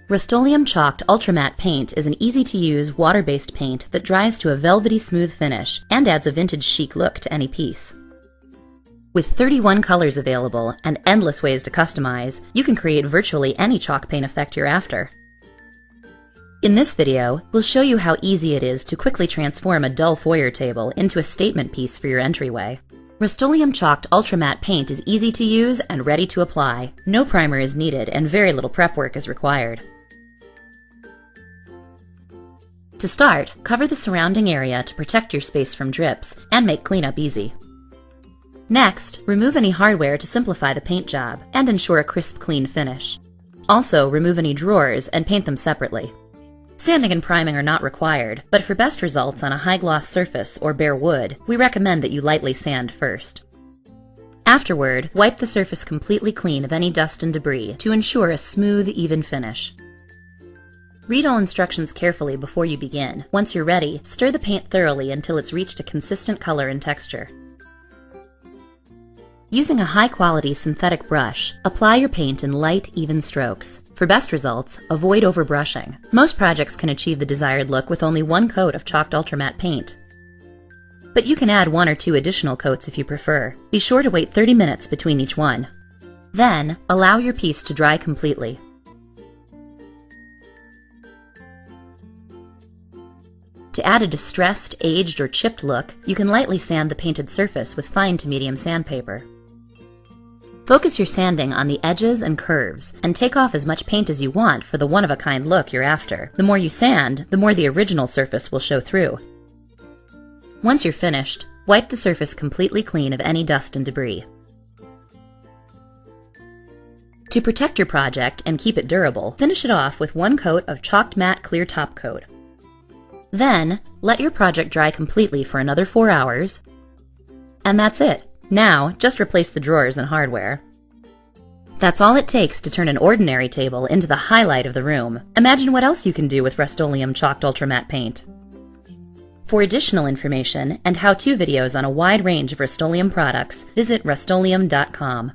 RUST-OLEUM chalked ultramatte paint is an easy-to-use, water-based paint that dries to a velvety smooth finish and adds a vintage chic look to any piece. With 31 colors available and endless ways to customize, you can create virtually any chalk paint effect you're after. In this video, we'll show you how easy it is to quickly transform a dull foyer table into a statement piece for your entryway. RUST-OLEUM chalked ultramatte paint is easy to use and ready to apply. No primer is needed and very little prep work is required. To start, cover the surrounding area to protect your space from drips and make cleanup easy. Next, remove any hardware to simplify the paint job and ensure a crisp, clean finish. Also, remove any drawers and paint them separately. Sanding and priming are not required, but for best results on a high-gloss surface or bare wood, we recommend that you lightly sand first. Afterward, wipe the surface completely clean of any dust and debris to ensure a smooth, even finish. Read all instructions carefully before you begin. Once you're ready, stir the paint thoroughly until it's reached a consistent color and texture. Using a high-quality synthetic brush, apply your paint in light, even strokes. For best results, avoid overbrushing. Most projects can achieve the desired look with only one coat of chalked ultramatte paint. But you can add 1 or 2 additional coats if you prefer. Be sure to wait 30 minutes between each one. Then, allow your piece to dry completely. To add a distressed, aged, or chipped look, you can lightly sand the painted surface with fine to medium sandpaper. Focus your sanding on the edges and curves, and take off as much paint as you want for the one-of-a-kind look you're after. The more you sand, the more the original surface will show through. Once you're finished, wipe the surface completely clean of any dust and debris. To protect your project and keep it durable, finish it off with 1 coat of chalked matte clear top coat. Then, let your project dry completely for another 4 hours, and that's it. Now, just replace the drawers and hardware. That's all it takes to turn an ordinary table into the highlight of the room. Imagine what else you can do with RUST-OLEUM chalked ultramatte paint. For additional information and how-to videos on a wide range of RUST-OLEUM products, visit rustoleum.com.